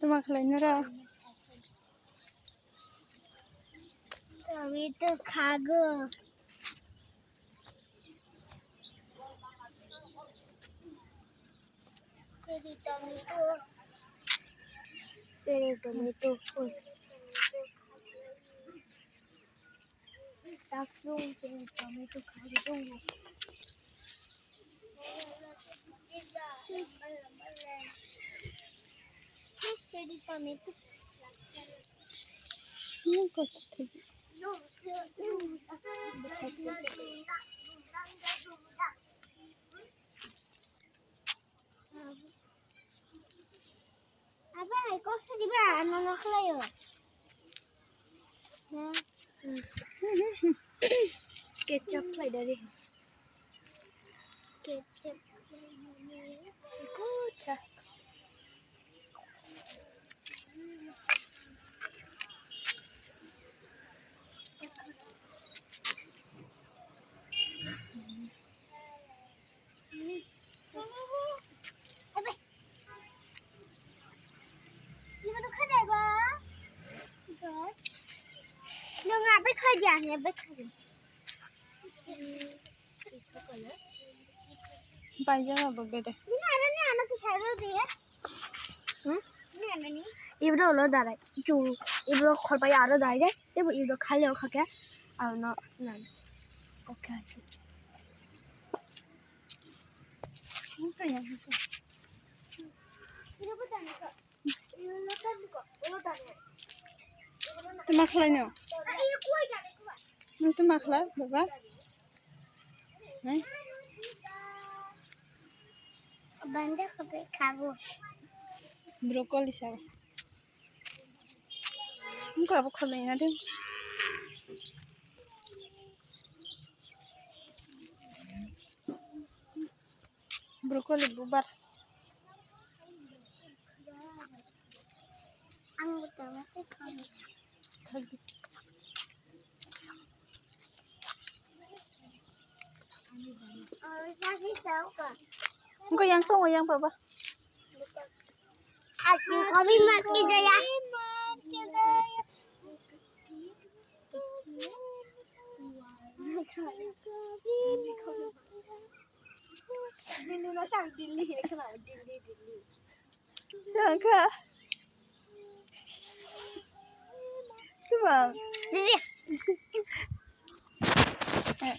তোমাক লাইনরা আমি তো খাগো cherry tomato mushroom cherry tomato খাগো চেরি টমেটো কত থেজি Apa, kok sedih banget anak layo? Kecap lagi dari. Kecap. Kocak. Apa? Gimana kada ba? God. Nung nga ba kaya niya ba kaya? পায়জামা বগে দে Ni anak ke shadow dia. Ni anak ni. Ibro lo darai. Chu ibro khol pai aro dai de. Tebo ibro khale o khake. Ar no na. Okay. মুখে যাচ্ছে Ini bukan ni kok. Ini kan kok. Ini kan. তোমাক line Ini kuai dah ni kuai. তোমাক লা বাবা হ্যাঁ Banda kape kago. Broccoli শাক মুখ আবার খলাই না দে broccoli বুবার Ang utama ko kago. থাকবি Nasi sauka. মুখ yang pa yang baba Ati kami maski daya. Bilu na sang Delhi ni kenapa Delhi. yang ka Tubang Delhi.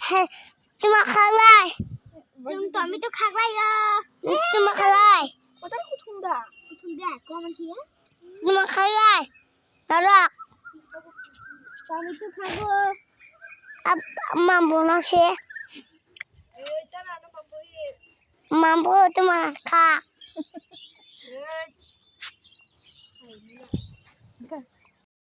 Hey, cuma kalai. Kami tu kalai ya. Cuma kalai. Otak ku tunda. Tunda. Kau macam ya? Cuma kalai. Tarak. Kami tu kago. Mampu nasi. Mampu cuma kak.